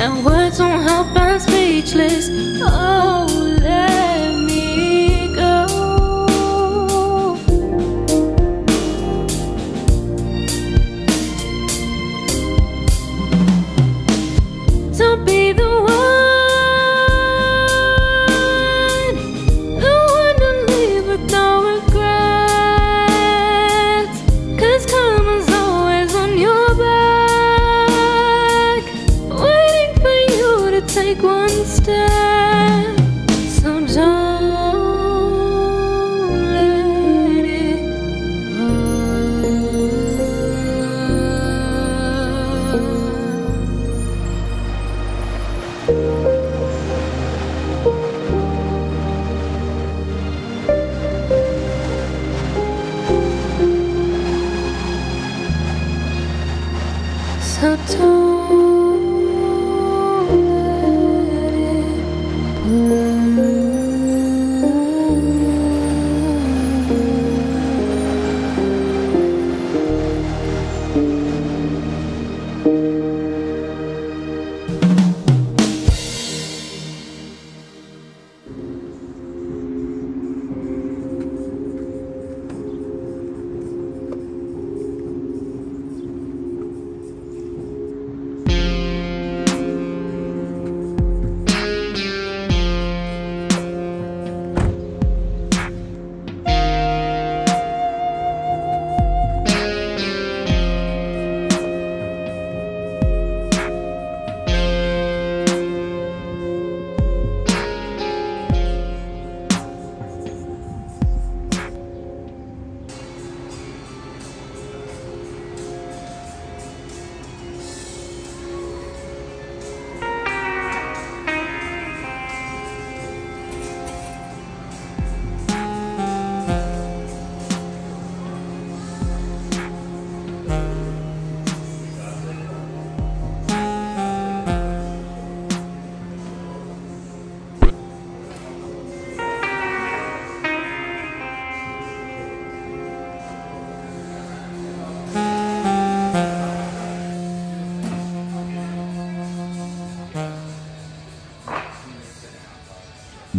and words won't help, I'm speechless. Oh, let me go. Don't be the one to leave with no regrets, 'cause karma's always on your back, waiting for you to take one step. So don't let it go. So don't let it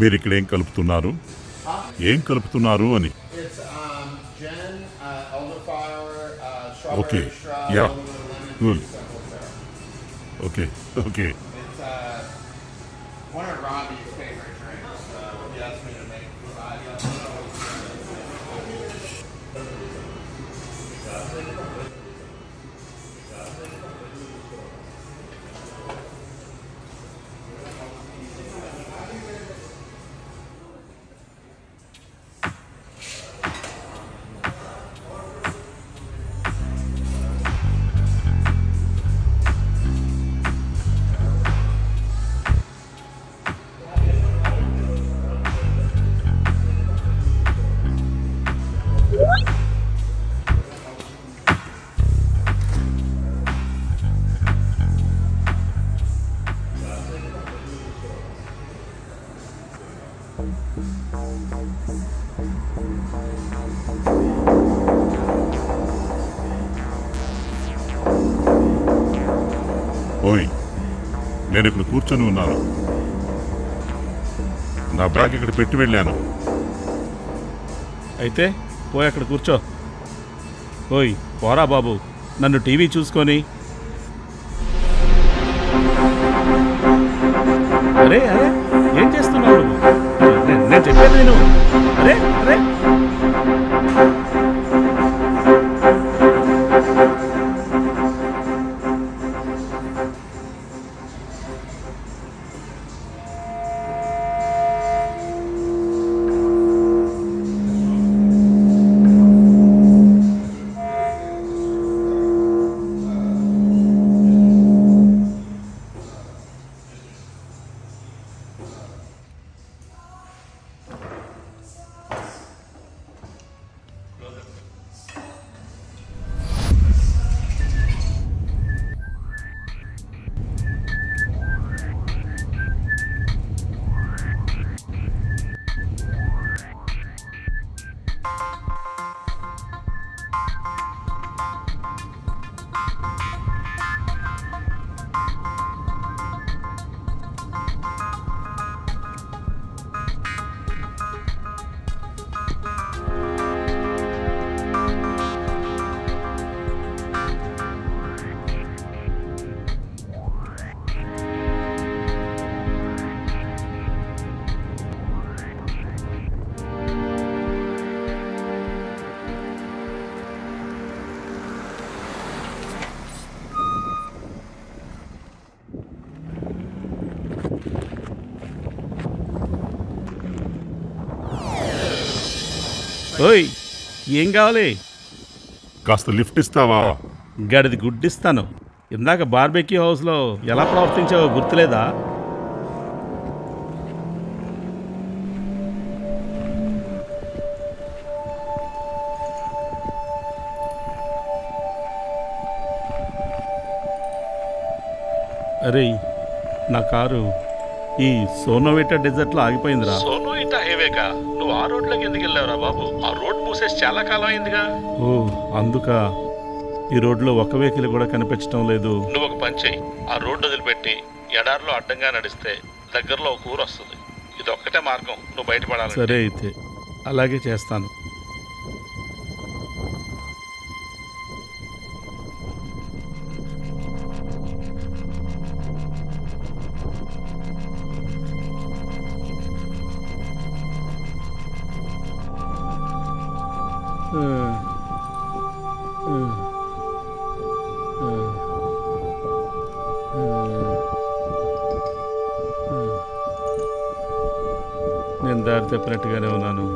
మీరు ఇక్కడ ఏం కలుపుతున్నారు? ఏం కలుపుతున్నారు అని? Okay, yeah, good. Okay okay. ఓయ్, నేను ఇక్కడ కూర్చొని ఉన్నాను. నా బ్యాగ్ ఇక్కడ పెట్టి వెళ్ళాను. అయితే పోయి అక్కడ కూర్చో. ఓయ్ పోరా బాబు, నన్ను టీవీ చూసుకొని. అరే అరే, ఏం చేస్తున్నావు నువ్వు? నేను చెప్పేది నేను. అరే అరే, ఓయ్, ఏం కావాలి? కాస్త లిఫ్ట్ ఇస్తావా? గడిది గుడ్డిస్తాను. ఇందాక బార్బెక్యూ హౌస్లో ఎలా ప్రవర్తించావో గుర్తులేదా? అరే, నా కారు ఈ సోనోవిటా డెజర్ట్లో ఆగిపోయిందిరా. సోనోవిటా హైవేకా? నువ్వు ఆ రోడ్లోకి ఎందుకు వెళ్ళావురా బాబు? ఆ రోడ్ మూసేసి చాలా కాలం అయిందిగా. ఓ, అందుక ఈ రోడ్లో ఒక వెహికల్ కూడా కనిపించడం లేదు. నువ్వు ఒక పని చెయ్యి, ఆ రోడ్డు వదిలిపెట్టి ఎడారిలో అడ్డంగా నడిస్తే దగ్గరలో ఒక ఊరు వస్తుంది. ఇది ఒక్కటే మార్గం నువ్వు బయటపడాలి. సరే, అయితే అలాగే చేస్తాను. నేను దారి తప్పినట్టుగానే ఉన్నాను.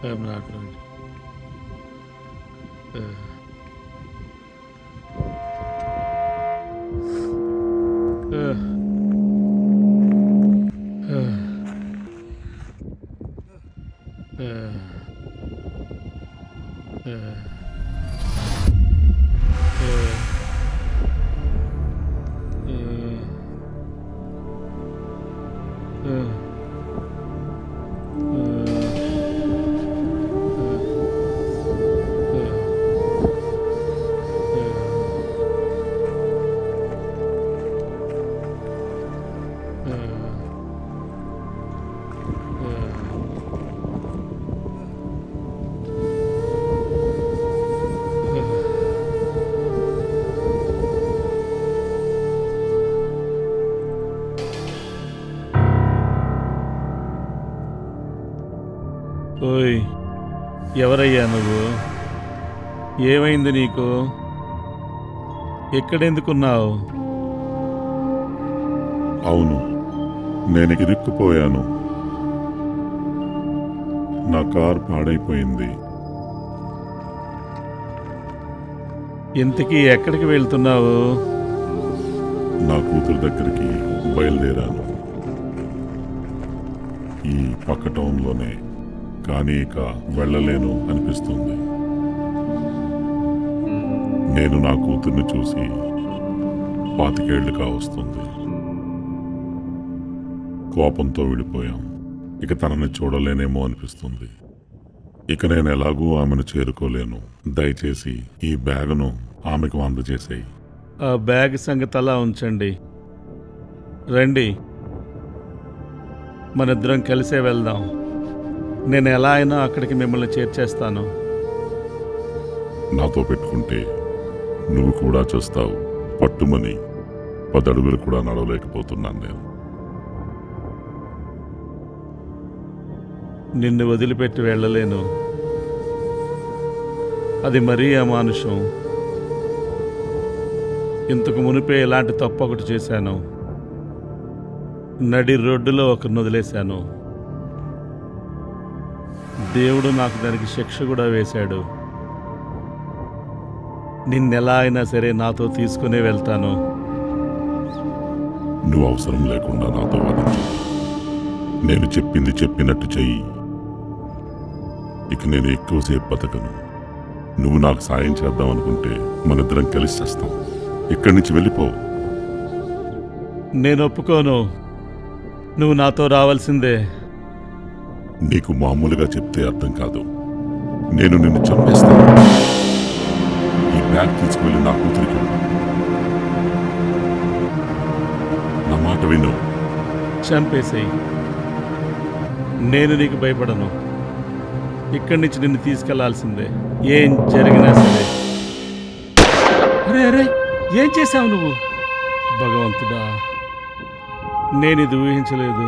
I'm not going to. ఓయ్, ఎవరయ్యా నువ్వు? ఏమైంది నీకు? ఎక్కడెందుకున్నావు? అవును, నేను ఇరుక్కుపోయాను. నా కారు పాడైపోయింది. ఇంతకీ ఎక్కడికి వెళ్తున్నావు? నా కూతురు దగ్గరికి బయలుదేరాను. ఈ పక్క టౌన్లోనే, కానీ ఇక వెళ్ళలేను అనిపిస్తుంది. నేను నా కూతుర్ని చూసి 25 ఏళ్ళు కావస్తుంది. కోపంతో విడిపోయాం. ఇక తనని చూడలేనేమో అనిపిస్తుంది. ఇక నేను ఎలాగూ ఆమెను చేరుకోలేను. దయచేసి ఈ బ్యాగును ఆమెకు అందజేసేయి. ఆ బ్యాగ్ సంగతి అలా ఉంచండి. రండి, మనిద్దరం కలిసే వెళ్దాం. నేను ఎలా అయినా అక్కడికి మిమ్మల్ని చేర్చేస్తాను. నాతో పెట్టుకుంటే నువ్వు కూడా చేస్తావు. పట్టుమని 10 అడుగులు కూడా నడవలేకపోతున్నాను నేను. నిన్ను వదిలిపెట్టి వెళ్ళలేను. అది మరీ అమానుషం. ఇంతకు మునిపే ఇలాంటి తప్పు ఒకటి చేశాను. నడి రోడ్డులో ఒకరిని వదిలేశాను. దేవుడు నాకు దానికి శిక్ష కూడా వేశాడు. నిన్నెలా అయినా సరే నాతో తీసుకునే వెళ్తాను. నువ్వు అవసరం లేకుండా నాతో వాదించు. నేను చెప్పింది చెప్పినట్టు చెయ్యి. ఇక నేను ఎక్కువసేపు బతకను. నువ్వు నాకు సాయం చేద్దాం అనుకుంటే మనిద్దరం కలిసి చేస్తాం. ఇక్కడి నుంచి వెళ్ళిపో. నేను ఒప్పుకోను. నువ్వు నాతో రావాల్సిందే. నీకు మామూలుగా చెప్తే అర్థం కాదు. నేను నిన్ను చంపేస్తాను. ఈ బ్యాగ్ తీసుకువెళ్ళి నా కూతురికి ఇవ్వు. నా మాట విను. చంపేసేయి. నేను నీకు భయపడను. ఇక్కడి నుంచి నిన్ను తీసుకెళ్లాల్సిందే, ఏం జరిగినా సరే. అరే అరే, ఏం చేశావు నువ్వు? భగవంతుడా, నేను ఇది ఊహించలేదు.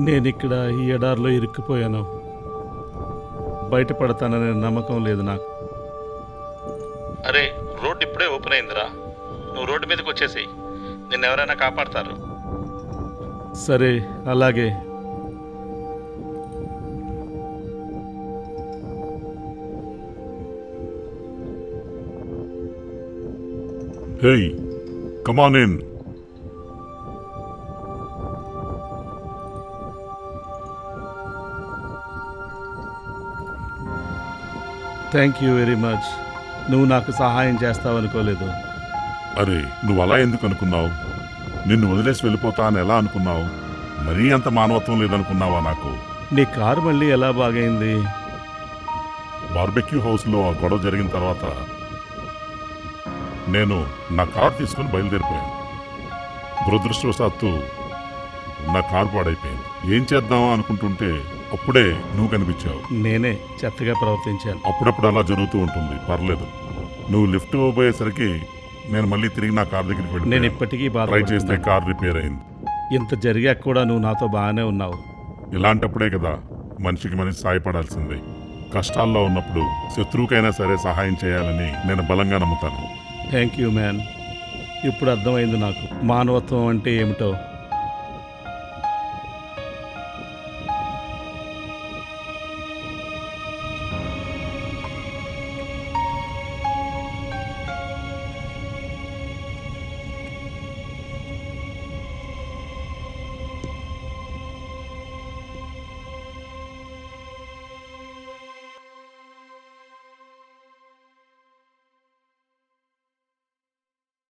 నేనిక్కడ ఈ ఎడారిలో ఇరుక్కుపోయాను. బయటపడతాననే నమ్మకం లేదు నాకు. అరే, రోడ్డు ఇప్పుడే ఓపెన్ అయిందిరా. నువ్వు రోడ్డు మీదకి వచ్చేసి నిన్ను ఎవరైనా కాపాడతారు. సరే, అలాగే. Hey, come on in. Thank you very much. నువ్వు నాకు సహాయం చేస్తావనుకోలేదు. అరే, నువ్వు అలా ఎందుకు అనుకున్నావు? నిన్ను వదిలేసి వెళ్ళిపోతా అని ఎలా అనుకున్నావు? మరీ అంత మానవత్వం లేదనుకున్నావా నాకు? నీ కారు మళ్ళీ ఎలా బాగైంది? బార్బెక్యూ హౌస్లో ఆ గొడవ జరిగిన తర్వాత నేను నా కారు తీసుకుని బయలుదేరిపోయాను. దురదృష్టవశాత్తు నా కారు పాడైపోయింది. ఏం చేద్దామా అనుకుంటుంటే అప్పుడే నువ్వు కనిపించావు. నేనే చెత్తగా ప్రవర్తించాను. అప్పుడప్పుడు అలా జరుగుతూ ఉంటుంది, పర్లేదు. నువ్వు లిఫ్ట్ ఇవ్వబోయేసరికి నేను మళ్ళీ తిరిగి నా కారు దగ్గరికి నేను వెళ్ళి ఇప్పటికీ ట్రై చేస్తే బాధపడుతున్నాను. కార్ రిపేర్ అయింది. ఇంత జరిగాక కూడా నువ్వు నాతో బాగానే ఉన్నావు. ఇలాంటప్పుడే కదా మనిషికి మనిషి సాయపడాల్సిందే. కష్టాల్లో ఉన్నప్పుడు శత్రువుకైనా సరే సహాయం చేయాలని నేను బలంగా నమ్ముతాను. Thank you man. ఇప్పుడు అర్థమైంది నాకు మానవత్వం అంటే ఏమిటో.